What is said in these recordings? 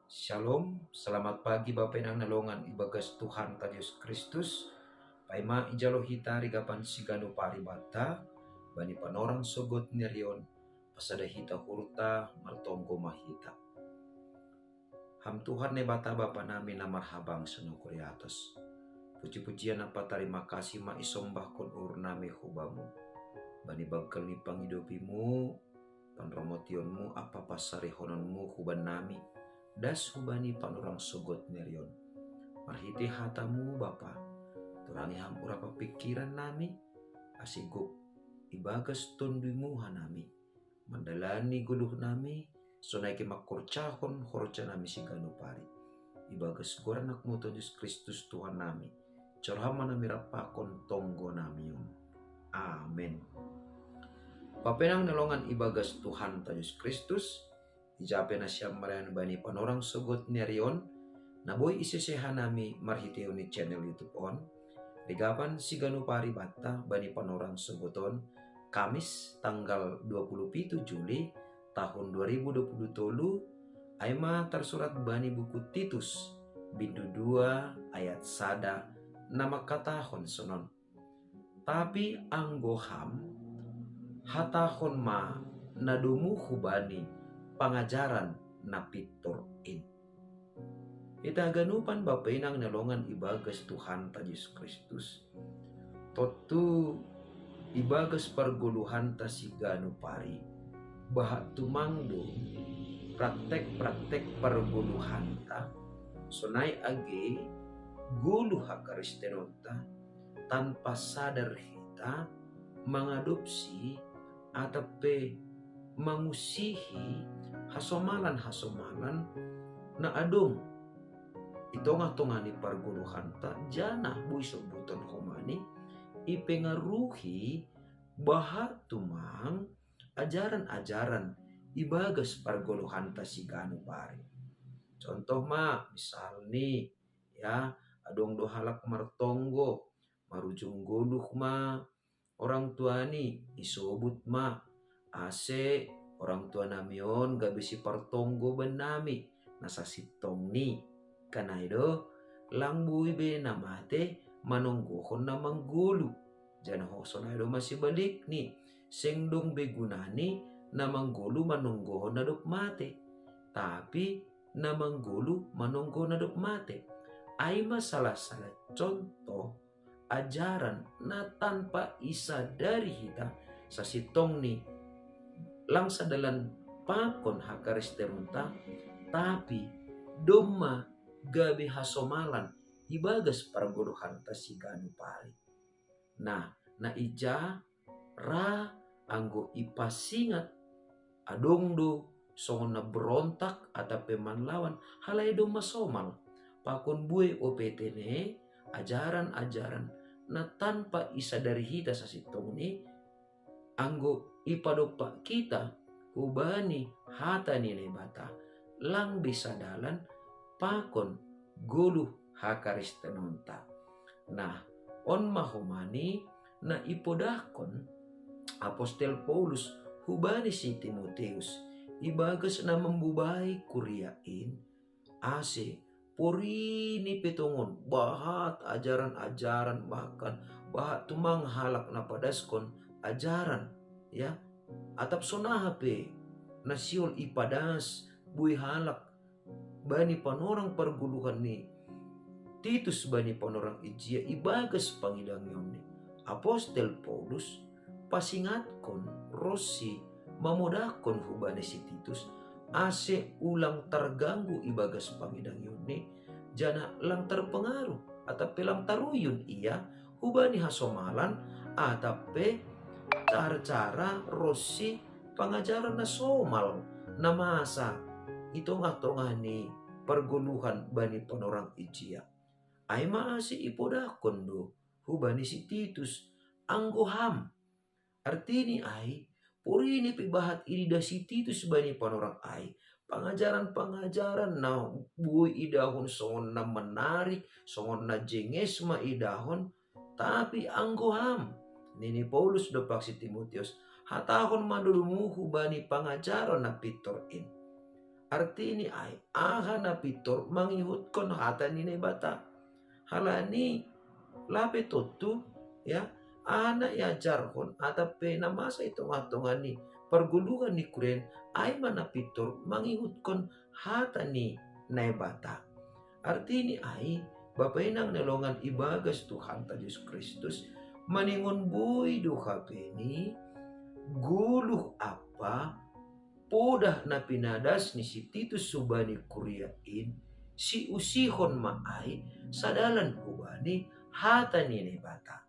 Shalom, selamat pagi Bapak Inang Nalongan ibagas Tuhan ta Yesus Kristus. Paima ijalo hita rigapan sigano paribata, bani panorang sogot nerion, pasada hita hurta martonggo mahita. Ham Tuhan ne bata Bapa nami na marhabang senukuri atas. Puji-pujian apa terima kasih ma isombah kon ur nami hubamu. Bani bagkel ni pangidopimu, panromotionmu apa pasari hononmu huban nami. Das hubani panurang sogot nerion. Marhiti hatamu Bapa, turangi hampura pikiran nami, asiguk ibagas tundumu hanami. Mandalani guluh nami, sonai makurcahon horja nami sigano pari. Ibagas goranak mo Yesus Kristus Tuhan nami. Corhama nami rapakon tonggo nami yun. Amen. Papenang nalongan ibagas Tuhan Yesus Kristus. Ijape na siya marayan bani panorang sugot nerion na boy isisehan nami marhiteo ni channel YouTube on. Rigapan sigano pari bata bani panorang sugoton Kamis tanggal 27 Juli tahun 2023 aima tersurat bani buku Titus bindu 2 ayat sada nama katahon sonon. Tapi anggoham hatahon ma nadumu hubani pangajaran na pitor in. Ita ganupan Bapa Inang nalongan ibagas Tuhan ta Yesus Kristus. Totu ibagas perguluhan ta sigano pari. Bahat tumangdo praktek-praktek perguluhan ta. Sonai age gulu hakaristenon ta tanpa sadar kita mengadopsi atape mangusihi hasomalan na adong ito nga ni parguluhan ta jana buy sebuton homani ipengaruhi bahat tumang ajaran-ajaran ibagas parguluhan ta sigano pari. Contoh misal nih ya adong dohalak martonggo marujung goluh orang tua ni isobut ase orang tua namion gak bisi partonggo benami nasa sitong ni kanaido langbui be namate manonggohon na manggulu jana hosonaido masih balik ni sengdong begunani na manggulu manonggohon na dok mate tapi na manggulu manonggo na dok mate ay masalah-salah contoh ajaran na tanpa isa dari hita sa sitong ni langsa dalan pakon hakaristerunta tapi doma gabi hasomalan ibagas parguluhan ta sigano pari. Nah, na ija ra anggo ipasingat adong do songon na berontak atape manlawan halay do masomal pakon buay opetene ajaran-ajaran na tanpa isa dari hita sa sitong ni anggo ipadopa kita hubani hata nilai bata lang bisa dalan pakon guluh hakaristenonta. Nah, on mahomani na ipodahkon Apostel Paulus hubani si Timoteus ibagas na membubai kuriain ase pori ni petongon bahat ajaran-ajaran bahkan bahat tumang halak na padaskon ajaran ya atap sonahape nasiol ipadas bui halak bani panorang perguluhan ni Titus bani panorang ijia ibagas pangidangyon ni Apostel Paulus pasingatkon Rossi mamodakon hubani si Titus ase ulang terganggu ibagas pangidangyon ni jana lang terpengaruh atape lang taruyun iya hubani hasomalan atape cara-cara Rossi pangajaran na somal na masa ito nga ni perguluhan bani panorang ijia ay maasi ipodakon do hubani si Titus anggoham artini ay purini pibahat irida si Titus bani panorang ay pangajaran-pangajaran na buhay idahon songon na menarik songon na jenges maidahon tapi anggoham nini Paulus dopak si Timoteus hatahon madulumuhu bani pangajaran na pitor in Arti ini ay aha na pitor mangihut kon hata ni bata. Halani lape totu ya ana yajar kon atape na masa itungan ni pergulungan ni kuren ay mana pitor mangihut kon hata ni bata. Arti ini ay Bapak inang nelongan ibagas Tuhan ta Yesus Kristus maningon buhay duha peni guluh apa podah na pinadas ni si Titus subani kuriain si usihon maay sadalan hubani hata ni bata.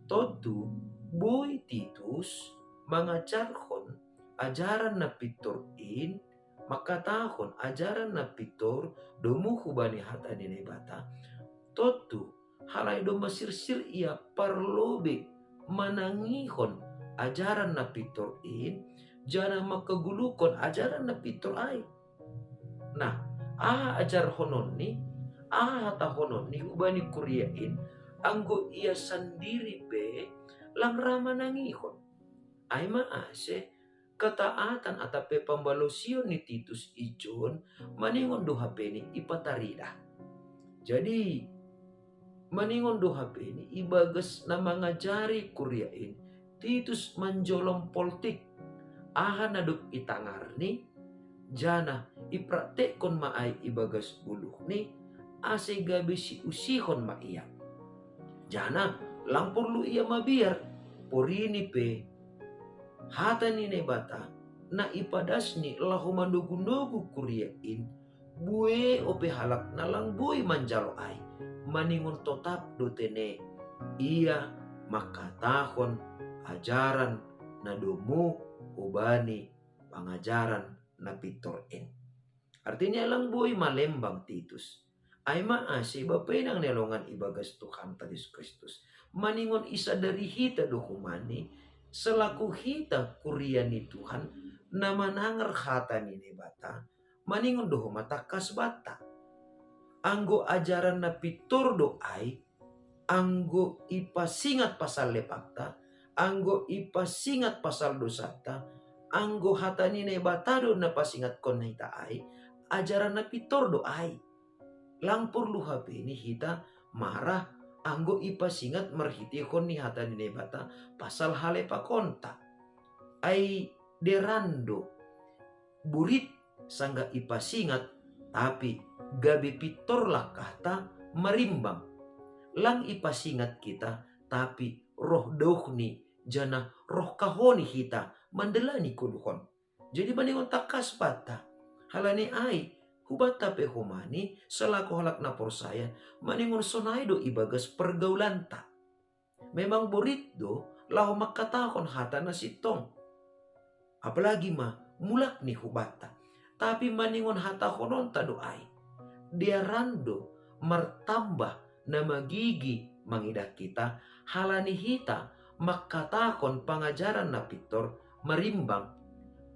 Totu boy Titus mangajarkon ajaran na piturin makatahon ajaran na pitor domu hubani hata ni bata. Totu halay do masirsir ia parlobe manangihon ajaran na piturin jana makagulukon ajaran na pitor ay. Nah, ajar honon ni, hata honon ni ubani kuriain, anggo ia sendiri be lang rama nangihon. Ay maase ketaatan atape pambalusion ni Titus ijon maningon do hapeni ipatarida. Jadi maningon do hapeni ibagas na mangajari kuriain Titus manjolong politik aha naduk itangarni jana ipraktekon maay ibagas buluh ni ase gabi si usihon maiya. Jana lampur lu iya mabiar porini pe hata ni bata na ipadas ni lahumandugunogu kuriain bue ope halak na lang bue manjalo ay maningon totap dotene iya makatahon ajaran na domu ubani pangajaran na piturin. Artinya lang boy malembang Titus. Ay maasi bapenang nelongan ibagas Tuhan ta Yesus Kristus. Maningon isa dari hita dokumani selaku hita kurian ni Tuhan na manangar hata ni bata. Maningon doho matakas bata. Anggo ajaran na pitur do ay anggo ipasingat pasal lepakta, anggo ipasingat pasal dosata, anggo hata ni batado na pasingat kon hita ay, ajaran na pitor do ay. Langpur luha ni hita marah anggo ipasingat marhitikon ni hata ni bata pasal halepa konta. Ay derando burit sangga ipasingat tapi gabi pitor lah kata marimbang. Lang ipasingat kita tapi roh dohni jana roh kahoni hita mandelani kuluhon. Jadi bandingon takas bata halani ai hubata pe humani selaku halak na porsaya maningon sonai do ibagas pergaulan ta. Memang borit do lahu makatahon hata na sitong. Apalagi mulak ni hubata. Tapi maningon hata honon ta do ai. Dia rando martambah na magigi mangidak kita halani hita makatahon pangajaran na pitor marimbang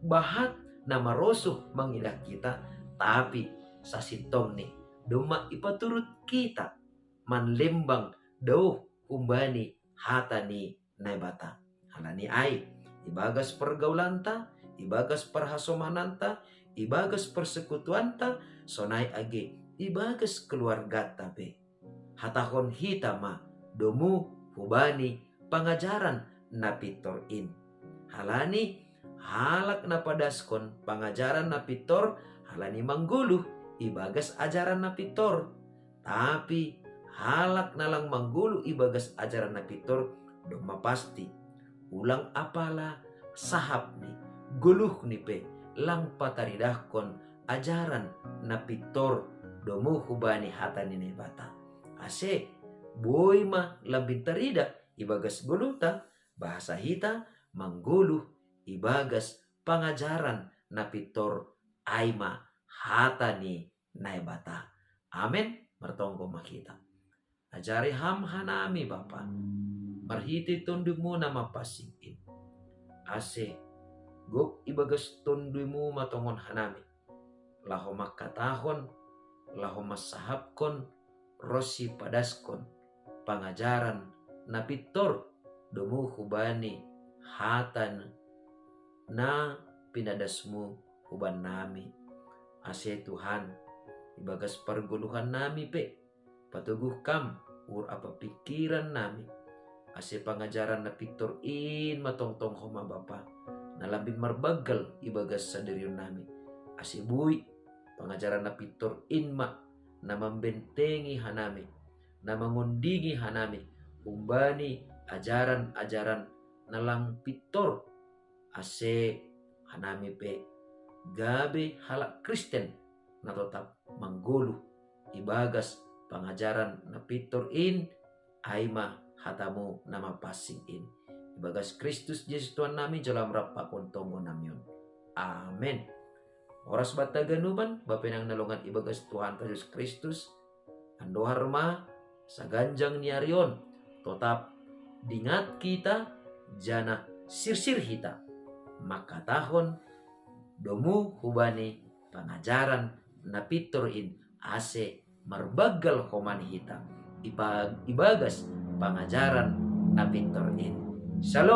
bahat na marosuh mangidak kita tapi sa sitong ni duma ipaturut kita manlembang daw humbani hata ni naibata. Halani ay ibagas pergaulanta, ibagas perhasomananta, ibagas persekutuanta, sonay age ibagas keluarga tape. Hatahon hita ma domu hubani pangajaran na pitorin. Halani halak na padaskon pangajaran na pitor halani mangguluh ibagas ajaran na pitor. Tapi halak na lang mangguluh ibagas ajaran na pitor do mapasti. Ulang apala sahap ni guluh ni pe lang pataridahkon ajaran na pitor domu hubani hata ni bata. Ase boy ma labing tarida ibagas guluta bahasa hita mangguluh ibagas pangajaran na pitor aima hata ni naibata. Amen. Martongko makita. Ajari ham hanami Bapa. Marhiti tundumu na mapasingin. Ase gok ibagas tundumu matongon hanami. Laho makatahon, laho masahapkon, rosi padaskon, pangajaran na pitor domu hubani hatan na pinadasmu huban nami. ase Tuhan ibagas perguluhan nami pe patuguh kam apa pikiran nami ase pangajaran na pitor in matongtong homa Bapa na labing marbagal ibagas sadirion nami ase bui pangajaran na pitor in na membentengi hanami na mangundingi hanami umbani ajaran-ajaran na lang pitor ase hanami pe gabe halak Kristen na tetap manggulu ibagas pangajaran na pitor in ay hatamu nama passing in ibagas Kristus Yesus Tuhan nami dalam rapa kontongo namyon. Amen. Oras bata ganuban Bapa nang nalungan ibagas Tuhan Yesus Kristus andohar sa ganjang niarion tetap dingat kita jana sirsir hita makatahon domu hubani pangajaran na pitor in ase marbagal koman hita ibagas pangajaran na pitor in. Shalom.